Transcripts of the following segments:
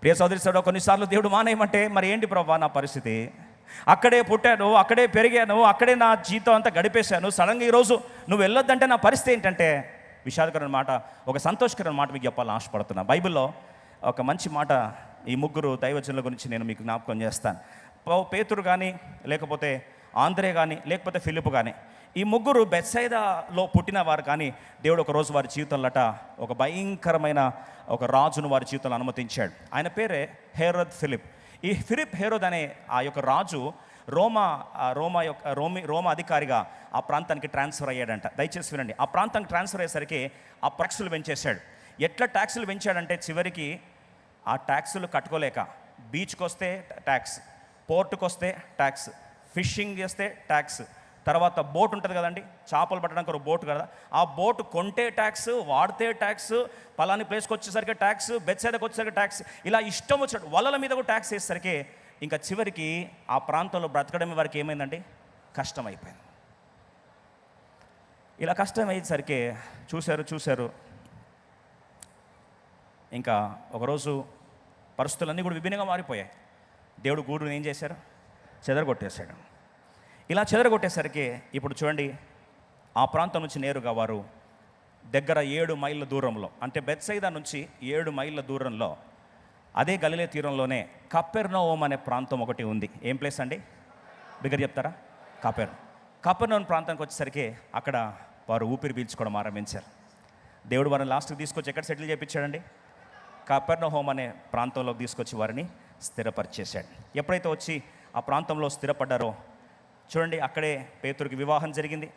ప్రియ సోదరి సోదరుడు, కొన్నిసార్లు దేవుడు మానేయమంటే మరి ఏంటి ప్రభా నా పరిస్థితి? అక్కడే పుట్టాను, అక్కడే పెరిగాను, అక్కడే నా జీవితం అంతా గడిపేశాను, సడన్గా ఈరోజు నువ్వు వెళ్ళొద్దంటే నా పరిస్థితి ఏంటంటే, విషాదకరమైన మాట, ఒక సంతోషకరమైన మాట మీకు చెప్పాలని ఆశపడుతున్నా. బైబిల్లో ఒక మంచి మాట ఈ ముగ్గురు దైవజనుల గురించి నేను మీకు జ్ఞాపకం చేస్తాను. పేతురు కానీ, లేకపోతే ఆంద్రే కానీ, లేకపోతే ఫిలిప్ కానీ, ఈ ముగ్గురు బెత్సైదాలో పుట్టిన వారు. కానీ దేవుడు ఒకరోజు వారి జీవితంలోట ఒక భయంకరమైన ఒక రాజును వారి జీవితంలో అనుమతించాడు. ఆయన పేరే హెరోద్ ఫిలిప్. ఈ ఫిలిప్ హెరోద్ అనే ఆ యొక్క రాజు రోమా అధికారిగా ఆ ప్రాంతానికి ట్రాన్స్ఫర్ అయ్యాడంట. దయచేసి వినండి. ఆ ప్రాంతానికి ట్రాన్స్ఫర్ అయ్యేసరికి ఆ ట్యాక్సులు పెంచేశాడు. ఎట్లా ట్యాక్సులు పెంచాడంటే, చివరికి ఆ ట్యాక్సులు కట్టుకోలేక బీచ్కి వస్తే ట్యాక్స్, పోర్టుకు వస్తే ట్యాక్స్, ఫిషింగ్ చేస్తే ట్యాక్స్, తర్వాత బోట్ ఉంటుంది కదండి, చేపలు పట్టడానికి ఒక బోట్ కదా, ఆ బోట్ కొంటే ట్యాక్స్, వాడితే ట్యాక్స్, పలాని ప్లేస్కి వచ్చేసరికి ట్యాక్స్, బెత్సైదాకి వచ్చేసరికి ట్యాక్స్, ఇలా ఇష్టం వచ్చాడు. వలల మీద కూడా ట్యాక్స్ వేసేసరికి ఇంకా చివరికి ఆ ప్రాంతంలో బ్రతకడమే వారికి ఏమైందండి, కష్టమైపోయింది. ఇలా కష్టం అయ్యేసరికి చూశారు ఇంకా ఒకరోజు పరిస్థితులన్నీ కూడా విభిన్నంగా మారిపోయాయి. దేవుడు గూడుని ఏం చేశారు, చెదరగొట్టేశాడు. ఇలా చెదరగొట్టేసరికి ఇప్పుడు చూడండి, ఆ ప్రాంతం నుంచి నేరుగా వారు దగ్గర 7 మైళ్ళ దూరంలో, అంటే బెత్సైదా నుంచి 7 మైళ్ళ దూరంలో, అదే గలిలే తీరంలోనే కపెర్నౌమ్ అనే ప్రాంతం ఒకటి ఉంది. ఏం ప్లేస్ అండి, బిగ్గర చెప్తారా? కపెర్నౌమ్ ప్రాంతానికి వచ్చేసరికి అక్కడ వారు ఊపిరి పీల్చుకోవడం ఆరంభించారు. దేవుడు వారిని లాస్ట్కి తీసుకొచ్చి ఎక్కడ సెటిల్ చేయించాడండి, కపెర్నౌమ్ అనే ప్రాంతంలోకి తీసుకొచ్చి వారిని స్థిరపరిచేశాడు. ఎప్పుడైతే వచ్చి ఆ ప్రాంతంలో స్థిరపడ్డారో చూడండి, అక్కడే పేతురుకి వివాహం జరిగింది.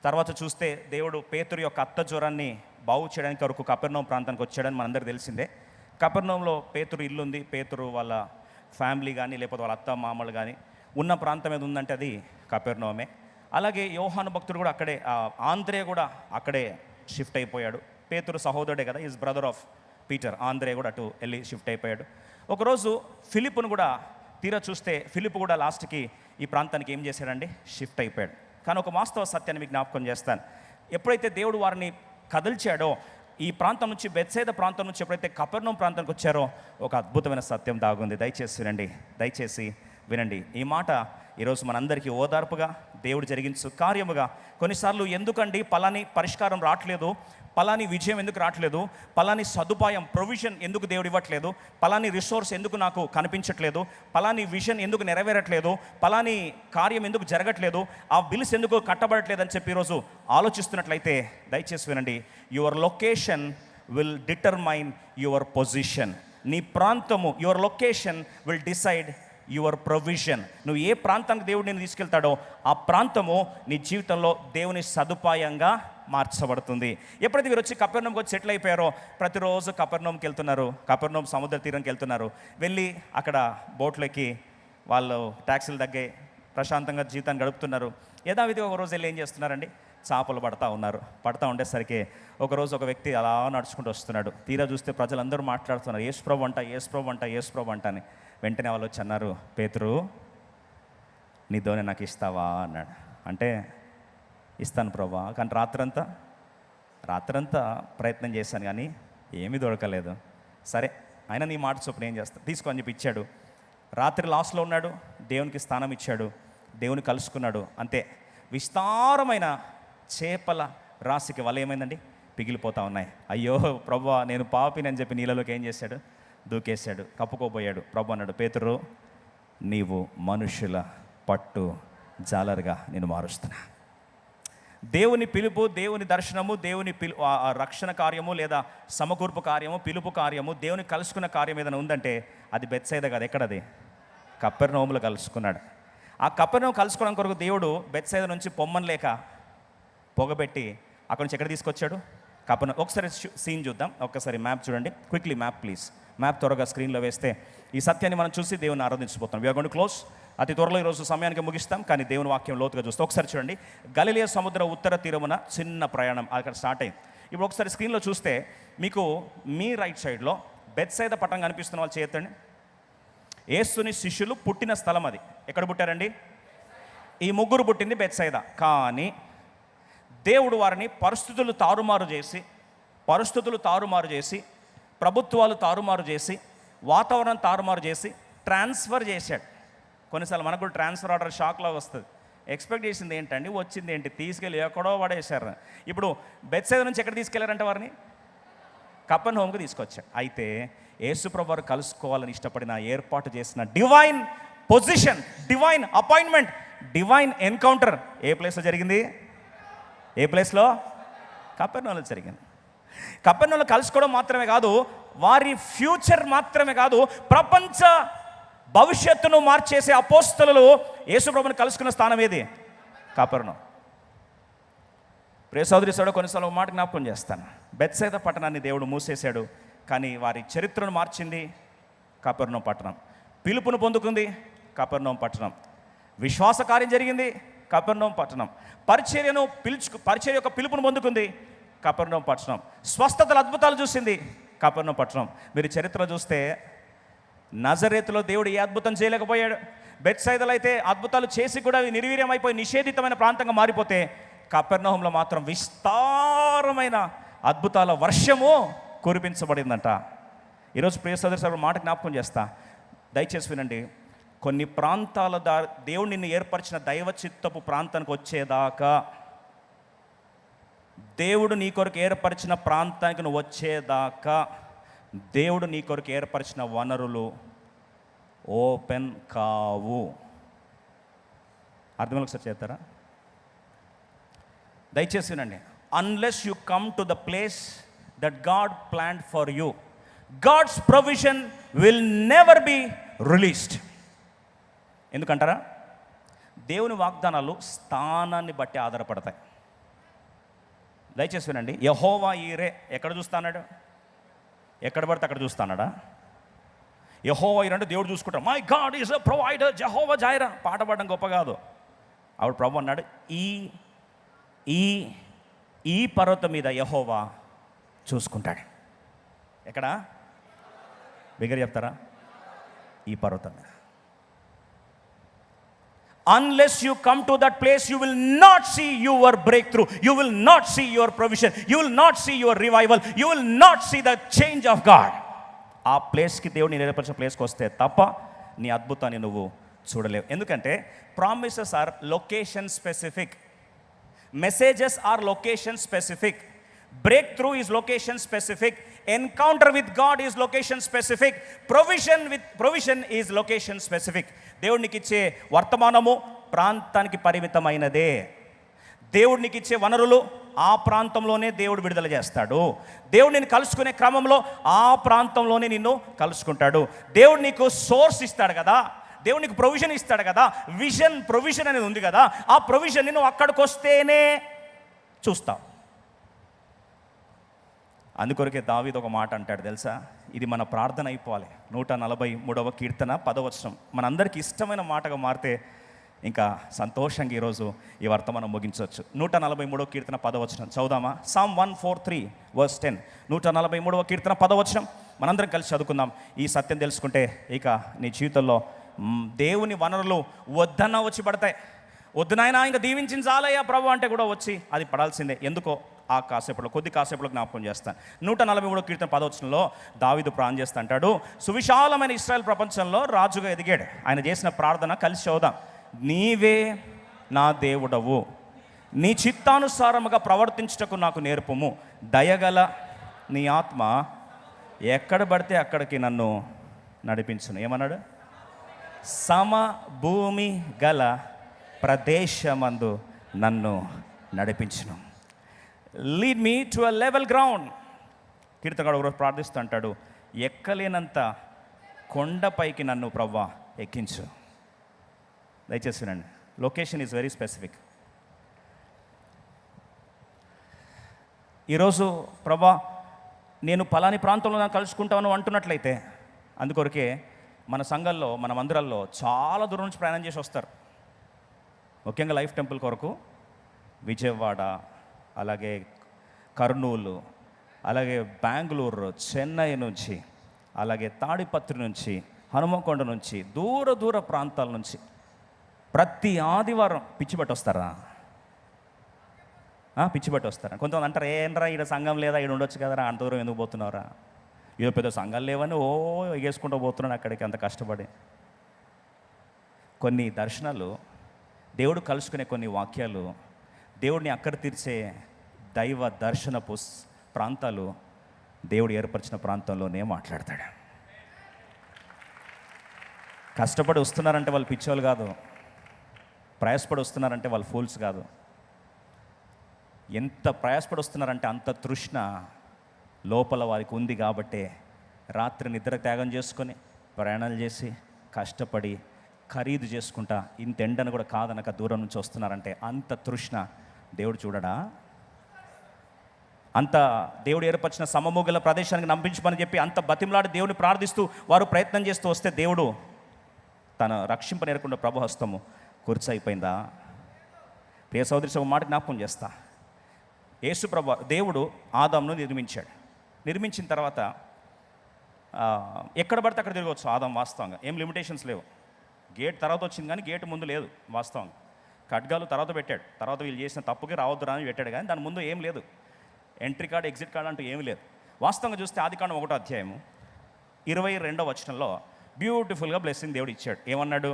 తర్వాత చూస్తే దేవుడు పేతురు యొక్క అత్త జ్వరాన్ని బాగు చేయడానికి వరకు కపెర్నౌమ్ ప్రాంతానికి వచ్చాడని మనందరికీ తెలిసిందే. కపెర్నౌమ్లో పేతురు ఇల్లు ఉంది. పేతురు వాళ్ళ ఫ్యామిలీ కానీ, లేకపోతే వాళ్ళ అత్త మామలు కానీ ఉన్న ప్రాంతం ఏది ఉందంటే అది కపెర్నౌమే. అలాగే యోహాను భక్తుడు కూడా అక్కడే, ఆంద్రే కూడా అక్కడే షిఫ్ట్ అయిపోయాడు. పేతురు సహోదరుడే కదా, ఈజ్ బ్రదర్ ఆఫ్ పీటర్. ఆంద్రే కూడా అటు వెళ్ళి షిఫ్ట్ అయిపోయాడు. ఒకరోజు ఫిలిప్ను కూడా తీరా చూస్తే ఫిలిప్ కూడా లాస్ట్కి ఈ ప్రాంతానికి ఏం చేశాడండి, షిఫ్ట్ అయిపోయాడు. కానీ ఒక వాస్తవ సత్యాన్ని మీకు జ్ఞాపకం చేస్తాను. ఎప్పుడైతే దేవుడు వారిని కదిల్చాడో, ఈ ప్రాంతం నుంచి బెత్సైదా ప్రాంతం నుంచి ఎప్పుడైతే కపెర్నౌమ్ ప్రాంతానికి వచ్చారో ఒక అద్భుతమైన సత్యం దాగుంది. దయచేసి వినండి. ఈ మాట ఈరోజు మనందరికీ ఓదార్పుగా, దేవుడు జరిగించు కార్యముగా. కొన్నిసార్లు ఎందుకండి పలాని పరిష్కారం రావట్లేదు, పలాని విజయం ఎందుకు రావట్లేదు, పలాని సదుపాయం ప్రొవిజన్ ఎందుకు దేవుడు ఇవ్వట్లేదు, పలాని రిసోర్స్ ఎందుకు నాకు కనిపించట్లేదు, పలాని విజన్ ఎందుకు నెరవేరట్లేదు, పలాని కార్యం ఎందుకు జరగట్లేదు, ఆ బిల్స్ ఎందుకు కట్టబడట్లేదు అని చెప్పి ఈరోజు ఆలోచిస్తున్నట్లయితే దయచేసి వినండి. Your location will determine your position. నీ ప్రాంతము, your location will decide your provision. నువ్వు ఏ ప్రాంతానికి దేవుడు నేను తీసుకెళ్తాడో ఆ ప్రాంతము నీ జీవితంలో దేవుని సదుపాయంగా మార్చబడుతుంది. ఎప్పుడైతే మీరు వచ్చి కపెర్నౌమ్కి వచ్చి సెటిల్ అయిపోయారో, ప్రతిరోజు కపెర్నౌమ్కి వెళ్తున్నారు, కపెర్నౌమ్ సముద్ర తీరంకి వెళ్తున్నారు, వెళ్ళి అక్కడ బోట్లకి వాళ్ళు ట్యాక్సీలు తగ్గాయి, ప్రశాంతంగా జీవితాన్ని గడుపుతున్నారు. యథావిధిగా ఒకరోజు వెళ్ళి ఏం చేస్తున్నారండి, చేపలు పడతా ఉండేసరికి ఒకరోజు ఒక వ్యక్తి అలా నడుచుకుంటూ వస్తున్నాడు. తీరా చూస్తే ప్రజలందరూ మాట్లాడుతున్నారు, యేసుప్రభు అంట అని. వెంటనే వాళ్ళు వచ్చి అన్నారు, పేతురు నీ దోణి నాకు ఇస్తావా అన్నాడు. అంటే ఇస్తాను ప్రభా, కానీ రాత్రంతా ప్రయత్నం చేశాను కానీ ఏమీ దొరకలేదు. సరే అయినా నీ మాట చొప్పున ఏం చేస్తా, తీసుకో అని చెప్పి ఇచ్చాడు. రాత్రి లాస్ట్లో ఉన్నాడు, దేవునికి స్థానం ఇచ్చాడు, దేవుని కలుసుకున్నాడు. అంతే, విస్తారమైన చేపల రాశికి వల ఏమైందండి, పిగిలిపోతూ ఉన్నాయి. అయ్యో ప్రభువా నేను పాపిని అని చెప్పి నీళ్ళలోకి ఏం చేశాడు, దూకేశాడు, కప్పుకోబోయాడు. ప్రభు అన్నాడు, పేతురు నీవు మనుషుల పట్టు జాలరుగా నేను మారుస్తున్నా. దేవుని పిలుపు, దేవుని దర్శనము, దేవుని రక్షణ కార్యము లేదా సమకూర్పు కార్యము, పిలుపు కార్యము, దేవుని కలుసుకున్న కార్యం ఏదైనా ఉందంటే అది బెత్సైదా కాదు. ఎక్కడది, కపెర్నౌములో కలుసుకున్నాడు. ఆ కపెర్నౌము కలుసుకోవడం కొరకు దేవుడు బెత్సైదా నుంచి పొమ్మని లేక పొగబెట్టి అక్కడి నుంచి ఎక్కడ తీసుకొచ్చాడు, కపెర్నౌము. ఒకసారి సీన్ చూద్దాం, ఒక్కసారి మ్యాప్ చూడండి, క్విక్లీ మ్యాప్ ప్లీజ్. మ్యాప్ త్వరగా స్క్రీన్లో వేస్తే ఈ సత్యాన్ని మనం చూసి దేవుని ఆరాధించబోతాం. We're going to close. అతి త్వరలో ఈరోజు సమయానికి ముగిస్తాం, కానీ దేవుని వాక్యం లోతుగా చూస్తే ఒకసారి చూడండి. గలిలయ సముద్ర ఉత్తర తీరమున చిన్న ప్రయాణం అక్కడ స్టార్ట్ అయింది. ఇప్పుడు ఒకసారి స్క్రీన్లో చూస్తే మీకు మీ రైట్ సైడ్లో బెత్సైదా పట్టణం కనిపిస్తున్న వాళ్ళు చేయొద్దండి. యేసుని శిష్యులు పుట్టిన స్థలం అది. ఎక్కడ పుట్టారండి, ఈ ముగ్గురు పుట్టింది బెత్సైదా. కానీ దేవుడు వారిని పరిస్థితులు తారుమారు చేసి, ప్రభుత్వాలు తారుమారు చేసి, వాతావరణం తారుమారు చేసి ట్రాన్స్ఫర్ చేశాడు. కొన్నిసార్లు మనకు కూడా ట్రాన్స్ఫర్ ఆర్డర్ షాక్లో వస్తుంది. ఎక్స్పెక్ట్ చేసింది ఏంటండి, వచ్చింది ఏంటి, తీసుకెళ్ళి ఎక్కడో పడేశారు. ఇప్పుడు బెత్సైదా నుంచి ఎక్కడ తీసుకెళ్లారంటే వారిని కపెర్నహూముకు తీసుకొచ్చాడు. అయితే యేసుప్రభు వారు కలుసుకోవాలని ఇష్టపడిన ఏర్పాటు చేసిన divine position, divine appointment, divine encounter ఏ ప్లేస్లో జరిగింది? ఏ ప్లేస్లో? కపెర్నహూములో జరిగింది. కపెర్నహూములో కలుసుకోవడం మాత్రమే కాదు, వారి ఫ్యూచర్ మాత్రమే కాదు, ప్రపంచ భవిష్యత్తును మార్చేసే అపోస్తలులు యేసుప్రభుని కలుసుకున్న స్థానం ఏది? కపెర్నహూము. ప్రియ సోదరి సోదరుడు, కొన్నిసార్లు మాట జ్ఞాపకం చేస్తాను. బెత్సైదా పట్టణాన్ని దేవుడు మూసేశాడు, కానీ వారి చరిత్రను మార్చింది కపెర్నహూము పట్టణం. పిలుపును పొందుకుంది కపెర్నహూము పట్టణం. విశ్వాస కార్యం జరిగింది కపెర్నహూము పట్టణం. పరిచర్య యొక్క పిలుపును పొందుకుంది కపెర్నహూము పట్టణం. స్వస్థతల అద్భుతాలు చూసింది కపెర్నహూము పట్టణం. మీరు చరిత్ర చూస్తే నజరేతులో దేవుడు ఏ అద్భుతం చేయలేకపోయాడు. బెత్సైదాలో అయితే అద్భుతాలు చేసి కూడా నిర్వీర్యమైపోయి నిషేధితమైన ప్రాంతంగా మారిపోతే, కపెర్నహూములో మాత్రం విస్తారమైన అద్భుతాల వర్షము కురిపించబడిందంట. ఈరోజు ప్రియ సోదరు మాట జ్ఞాపకం చేస్తా, దయచేసి వినండి. కొన్ని ప్రాంతాల దేవుడు నిన్ను ఏర్పరిచిన దైవ చిత్తపు ప్రాంతానికి వచ్చేదాకా, దేవుడు నీ కొరకు ఏర్పరిచిన ప్రాంతానికి నువ్వు వచ్చేదాకా, దేవుడు నీ కొరకు ఏర్పరిచిన వనరులు ఓపెన్ కావు. అర్థంలో ఒకసారి చేస్తారా? దయచేసి వినండి. Unless you come to the place that God planned for you, God's provision will never be released. ఎందుకంటారా? దేవుని వాగ్దానాలు స్థానాన్ని బట్టి ఆధారపడతాయి. దయచేసి వినండి. యెహోవా ఈరే ఎక్కడ చూస్తాడు? ఎక్కడ పడితే అక్కడ చూస్తాడా? యెహోవా ఈరే అంటే దేవుడు చూసుకుంటాడు. My God is a provider, Jehovah Jaira. పాట పాడడం గొప్ప కాదు. ఆవిడ ప్రభు అన్నాడు, ఈ ఈ ఈ పర్వతం మీద యెహోవా చూసుకుంటాడు. ఎక్కడ? బిగ్గర చెప్తారా? ఈ పర్వతం మీద. Unless you come to that place, you will not see your breakthrough, you will not see your provision, you will not see your revival, you will not see the change of God. ఆ ప్లేస్కి దేవుడిని ఏర్పరిచిన ప్లేస్కి వస్తే తప్ప నీ అద్భుతాన్ని నువ్వు చూడలేవు. ఎందుకంటే promises are location specific, messages are location specific, breakthrough is location specific, encounter with God is location specific, provision is location specific. దేవుడికి ఇచ్చే వర్తమానము ప్రాంతానికి పరిమితమైనదే. దేవుడు నీకు ఇచ్చే వనరులు ఆ ప్రాంతంలోనే దేవుడు విడుదల చేస్తాడు. దేవుడు నిన్ను కలుసుకునే క్రమంలో ఆ ప్రాంతంలోనే నిన్ను కలుసుకుంటాడు. దేవుడు నీకు సోర్స్ ఇస్తాడు కదా, దేవుడు నీకు ప్రొవిజన్ ఇస్తాడు కదా, ప్రొవిజన్ అనేది ఉంది కదా, ఆ ప్రొవిజన్ నువ్వు అక్కడికి వస్తేనే చూస్తావు. అందుకొరకే దావీదు ఒక మాట అంటాడు తెలుసా? ఇది మన ప్రార్థన అయిపోవాలి. 143వ కీర్తన 10వ వచనం మనందరికీ ఇష్టమైన మాటగా మారితే ఇంకా సంతోషంగా ఈరోజు ఈ వర్తమానం ముగించవచ్చు. 143వ కీర్తన 10వ వచనం చదువుదామా? Psalm 143 verse 10. 143వ కీర్తన 10వ వచనం మనందరం కలిసి చదువుకుందాం. ఈ సత్యం తెలుసుకుంటే ఇక నీ జీవితంలో దేవుని వనరులు వద్దన్నా వచ్చి పడతాయి. వద్దు నాయనా ఇంకా దీవించాలయ్యా ప్రభు అంటే కూడా వచ్చి అది పడాల్సిందే. ఎందుకో ఆ కొద్ది కాసేపట్లో జ్ఞాపకం చేస్తాను. 143వ కీర్తన 10వ వచనంలో దావీదు ప్రార్థన చేస్తా అంటాడు, సువిశాలమైన ఇశ్రాయేల్ ప్రపంచంలో రాజుగా ఎదిగాడు. ఆయన చేసిన ప్రార్థన కలిసి చదువుదాం. నీవే నా దేవుడవు, నీ చిత్తానుసారముగా ప్రవర్తించుటకు నాకు నేర్పుము, దయగల నీ ఆత్మ ఎక్కడ పడితే అక్కడికి నన్ను నడిపించును. ఏమన్నాడు? సమభూమి గల ప్రదేశమందు నన్ను నడిపించును. Lead me to a level ground. కీర్తనగాడు ఒకరోజు ప్రార్థిస్తూ అంటాడు, ఎక్కలేనంత కొండపైకి నన్ను ప్రవ్వా ఎక్కించు. దయచేసి వినండి, లొకేషన్ ఈజ్ వెరీ స్పెసిఫిక్. ఈరోజు ప్రభా నేను పలాని ప్రాంతంలో నన్ను కలుసుకుంటాను అంటున్నట్లయితే, అందుకొరకే మన సంఘంలో మన మందిరాల్లో చాలా దూరం నుంచి ప్రయాణం చేసి వస్తారు. ముఖ్యంగా లైఫ్ టెంపుల్ కొరకు విజయవాడ, అలాగే కర్నూలు, అలాగే బెంగళూరు, చెన్నై నుంచి, అలాగే తాడిపత్రి నుంచి, హనుమకొండ నుంచి, దూర ప్రాంతాల నుంచి ప్రతి ఆదివారం పిచ్చిబట్టి వస్తారా? పిచ్చిబట్టి వస్తారా? కొంతమంది అంటారు, ఏంట్రా ఈడ సంఘం లేదా, ఈడ ఉండొచ్చు కదరా, అంత దూరం ఎందుకు పోతున్నారా? ఏదో పెద్ద సంఘాలు లేవని ఎగేసుకుంటూ పోతున్నాడు అక్కడికి అంత కష్టపడి. కొన్ని దర్శనాలు, దేవుడు కలుసుకునే కొన్ని వాక్యాలు, దేవుడిని అక్కడ తీర్చే దైవ దర్శనపు ప్రాంతాలు దేవుడు ఏర్పరిచిన ప్రాంతంలోనే మాట్లాడతాడు. కష్టపడి వస్తున్నారంటే వాళ్ళు పిచ్చోళ్ళు కాదు, ప్రయాసపడి వస్తున్నారంటే వాళ్ళు ఫూల్స్ కాదు. ఎంత ప్రయాసపడి వస్తున్నారంటే అంత తృష్ణ లోపల వారికి ఉంది కాబట్టే రాత్రి నిద్ర త్యాగం చేసుకొని ప్రయాణాలు చేసి కష్టపడి ఖరీదు చేసుకుంటా ఇంత ఎండను కూడా కాదనక దూరం నుంచి వస్తున్నారంటే అంత తృష్ణ దేవుడు చూడడా? అంత దేవుడు ఏర్పరిచిన సమమూగల ప్రదేశానికి నంపించమని చెప్పి అంత బతిమలాడి దేవుని ప్రార్థిస్తూ వారు ప్రయత్నం చేస్తూ వస్తే దేవుడు తన రక్షింపనేరకుండా ప్రభు హస్తము కుర్చైపోయిందా? ప్రియ సోదరి, ఒక మాట జ్ఞాపకం చేస్తా. యేసు ప్రభు దేవుడు ఆదామును నిర్మించాడు. నిర్మించిన తర్వాత ఎక్కడ పడితే అక్కడ తిరగవచ్చు ఆదాం. వాస్తవంగా ఏం లిమిటేషన్స్ లేవు. గేట్ తర్వాత వచ్చింది కానీ గేట్ ముందు లేదు. వాస్తవంగా ఖడ్గాలు తర్వాత పెట్టాడు. తర్వాత వీళ్ళు చేసిన తప్పుకి రావద్దురా అని పెట్టాడు, కానీ దాని ముందు ఏం లేదు. ఎంట్రీ కార్డు, ఎగ్జిట్ కార్డు అంటూ ఏమీ లేదు. వాస్తవంగా చూస్తే ఆదికాండం 1వ అధ్యాయము 22వ వచనంలో బ్యూటిఫుల్గా బ్లెస్సింగ్ దేవుడు ఇచ్చాడు. ఏమన్నాడు?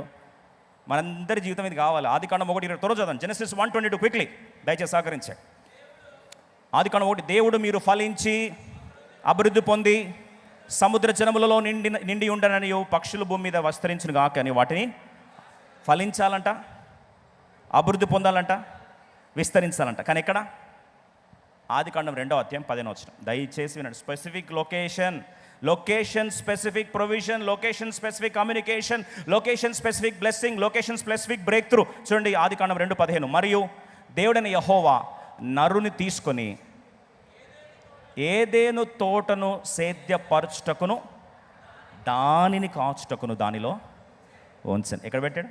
మనందరి జీవితం ఇది కావాలి. ఆదికాండం 1:20 త్వరగా చదవండి. జెనసిస్ 1:22 క్విక్లీ, దయచేసి సహకరించాడు. ఆదికాండం 1, దేవుడు మీరు ఫలించి అభివృద్ధి పొంది సముద్ర జనములలో నిండి ఉండనని పక్షులు భూమి మీద విస్తరించును గాక అని వాటిని ఫలించాలంట, అభివృద్ధి పొందాలంట, విస్తరించాలంట. కానీ ఎక్కడ? ఆదికాండం 2వ అధ్యాయం 15వ వచనం. దయచేసి వినండి. Specific location specific provision, location specific communication, location specific blessing, location specific break through. చూడండి ఆదికాండం 2:15. మరియు దేవుడైన యెహోవా నరుని తీసుకొని ఏదేను తోటను సేద్యపరచుటకును దానిని కాచుటకును దానిలో ఉంచను. ఎక్కడ పెట్టాడు?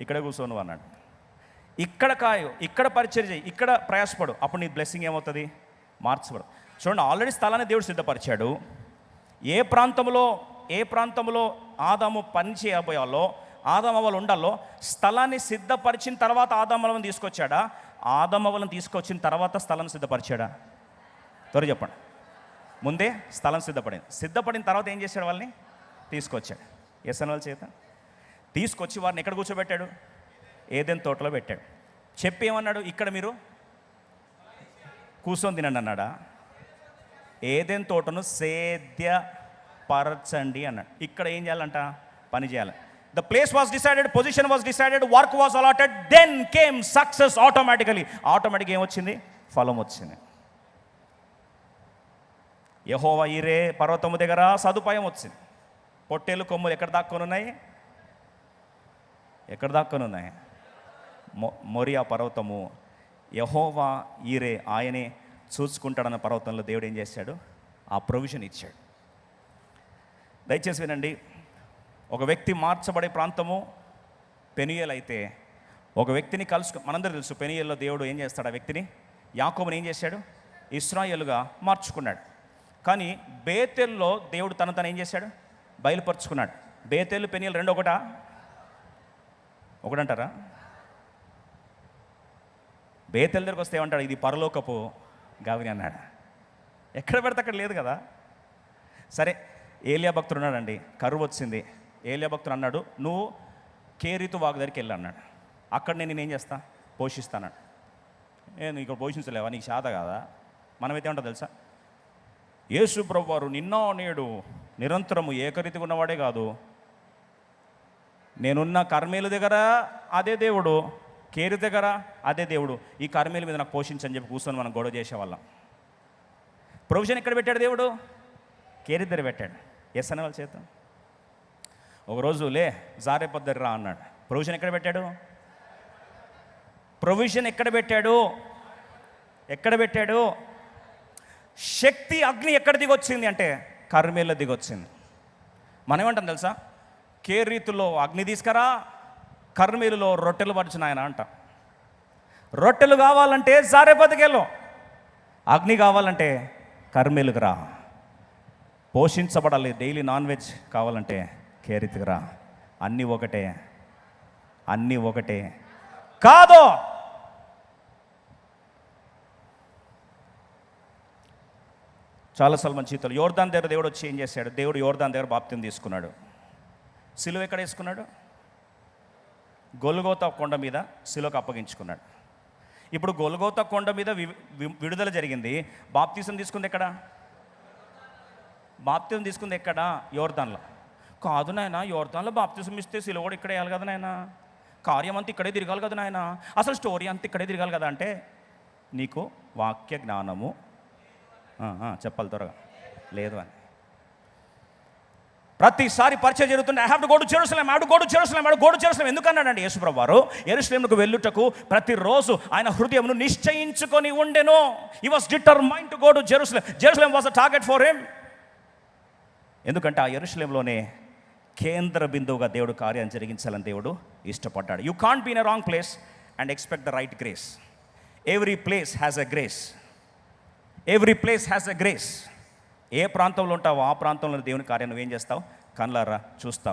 ఇక్కడే కూర్చోను అన్నాడు. ఇక్కడ కాయు, ఇక్కడ పరిచయం చేయి, ఇక్కడ ప్రయాసపడు, అప్పుడు నీ బ్లెస్సింగ్ ఏమవుతుంది? మార్చబడు. చూడండి, ఆల్రెడీ స్థలాన్ని దేవుడు సిద్ధపరిచాడు. ఏ ప్రాంతంలో ఆదాము పని చేయబోయాలో, ఆదామవలు ఉండాలో స్థలాన్ని సిద్ధపరిచిన తర్వాత ఆదామవలను తీసుకొచ్చాడా? ఆదామవలను తీసుకొచ్చిన తర్వాత స్థలాన్ని సిద్ధపరిచాడా? త్వర చెప్పండి. ముందే స్థలం సిద్ధపడిన తర్వాత ఏం చేశాడు? వాళ్ళని తీసుకొచ్చాడు. వాళ్ళ చేత తీసుకొచ్చి వారిని ఎక్కడ కూర్చోబెట్టాడు? ఏదైనా తోటలో పెట్టాడు. చెప్పి ఏమన్నాడు? ఇక్కడ మీరు కూర్చొని తినండి అన్నాడా? ఏదైనా తోటను సేద్యపరచండి అన్నాడు. ఇక్కడ ఏం చేయాలంట? పని చేయాలి. The place was decided, position was decided, work was allotted, then came success automatically. ఆటోమేటిక్గా ఏమొచ్చింది? ఫలం వచ్చింది. యెహోవా ఈరే పర్వతము దగ్గర సదుపాయం వచ్చింది. పొట్టేలు కొమ్ములు ఎక్కడ దాక్కొని ఉన్నాయి? మొరియా పర్వతము. యెహోవా ఈరే, ఆయనే చూసుకుంటాడన్న పర్వతంలో దేవుడు ఏం చేశాడు? ఆ ప్రొవిజన్ ఇచ్చాడు. దయచేసి వినండి. ఒక వ్యక్తి మార్చబడే ప్రాంతము పెనుయేల్ అయితే, ఒక వ్యక్తిని మనందరూ తెలుసు పెనుయేల్లో దేవుడు ఏం చేస్తాడు? ఆ వ్యక్తిని, యాకోబుని ఏం చేశాడు? ఇశ్రాయేలుగా మార్చుకున్నాడు. కానీ బేతేల్లో దేవుడు తను ఏం చేశాడు? బయలుపరుచుకున్నాడు. బేతేలు పెనుయేలు రెండు ఒకటంటారా? బేతేలు దగ్గరకు వస్తే ఏమంటాడు? ఇది పరలోకపు గావిని అన్నాడు. ఎక్కడ పెడితే అక్కడ లేదు కదా. సరే, ఏలియా భక్తుడు ఉన్నాడండి, కరువు వచ్చింది. ఏలియా భక్తుడు అన్నాడు, నువ్వు కేరీతు వాగు దగ్గరికి వెళ్ళి అన్నాడు. అక్కడ నేనేం చేస్తా? పోషిస్తాను. నీకు ఇక్కడ పోషించలేవా? నీకు శాత కాదా? మనమైతే ఏమంటా తెలుసా? యేసు ప్రభువారు నిన్న నేడు నిరంతరము ఏకరీతిగా ఉన్నవాడే కాదు, నేనున్న కర్మేలు దగ్గర అదే దేవుడు, కేరు దగ్గర అదే దేవుడు, ఈ కర్మేల మీద నాకు పోషించని చెప్పి కూర్చొని మనం గొడవ చేసేవాళ్ళం. ప్రొవిజన్ ఎక్కడ పెట్టాడు దేవుడు? కేరు దగ్గర పెట్టాడు. ఎస్ అనే వాళ్ళ చేత ఒకరోజు జారేపొద్దు దగ్గర రా అన్నాడు. ప్రొవిజన్ ఎక్కడ పెట్టాడు? శక్తి అగ్ని ఎక్కడ దిగొచ్చింది అంటే కర్మేల్లో దిగొచ్చింది. మనం ఏమంటాం తెలుసా? కేరీతులో అగ్ని తీసుకురా, కర్మేలులో రొట్టెలు పరిచిన ఆయన అంట. రొట్టెలు కావాలంటే జారేపొద్దుకి వెళ్ళు, అగ్ని కావాలంటే కర్మేలుకు రా. పోషించబడాలి, డైలీ నాన్ వెజ్ కావాలంటే కేరీతికి రా. అన్నీ ఒకటే కాదు. చాలాసార్లు మన జీవితంలో యోర్దాన్ దగ్గర దేవుడు వచ్చి ఏం చేశాడు? దేవుడు యోర్దాన్ దగ్గర బాప్తిసం తీసుకున్నాడు. సిలువ ఎక్కడ వేసుకున్నాడు? గొల్గోతా కొండ మీద సిలువకు అప్పగించుకున్నాడు. ఇప్పుడు గొల్గోతా కొండ మీద విడుదల జరిగింది. బాప్తిసం తీసుకుంది ఎక్కడ? బాప్తిసం తీసుకుంది ఎక్కడ? యోర్దాన్లో. కాదు నాయన, యోర్దాన్లో బాప్తిసం ఇస్తే సిలువ కూడా ఇక్కడే వేయాలి కదా నాయన, కార్యం అంతా ఇక్కడే తిరగాలి కదా నాయన, అసలు స్టోరీ అంతా ఇక్కడే తిరగాలి కదా అంటే, నీకు వాక్య జ్ఞానము చెప్పాలి త్వరగా లేదు అని. ప్రతిసారి పరిచయం జరుగుతుంది. I have to go to Jerusalem, I have to go to Jerusalem, I have to go to Jerusalem. ఎందుకన్నాడండి యేసుప్రభువు వారు? యెరూషలేముకు వెళ్ళుటకు ప్రతిరోజు ఆయన హృదయమును నిశ్చయించుకొని ఉండెను. He was determined to go to Jerusalem. Jerusalem was a target for him. ఎందుకంటే ఆ యెరూషలేంలోనే కేంద్ర బిందువుగా దేవుడు కార్యాన్ని జరిగించాలని దేవుడు ఇష్టపడ్డాడు. You can't be in a wrong place and expect the right grace. Every place has a grace. Every place has a grace. ఏ ప్రాంతంలో ఉంటావో ఆ ప్రాంతంలో దేవుని కార్యాన్ని నువ్వేం చేస్తావు? కళ్ళారా చూస్తావు.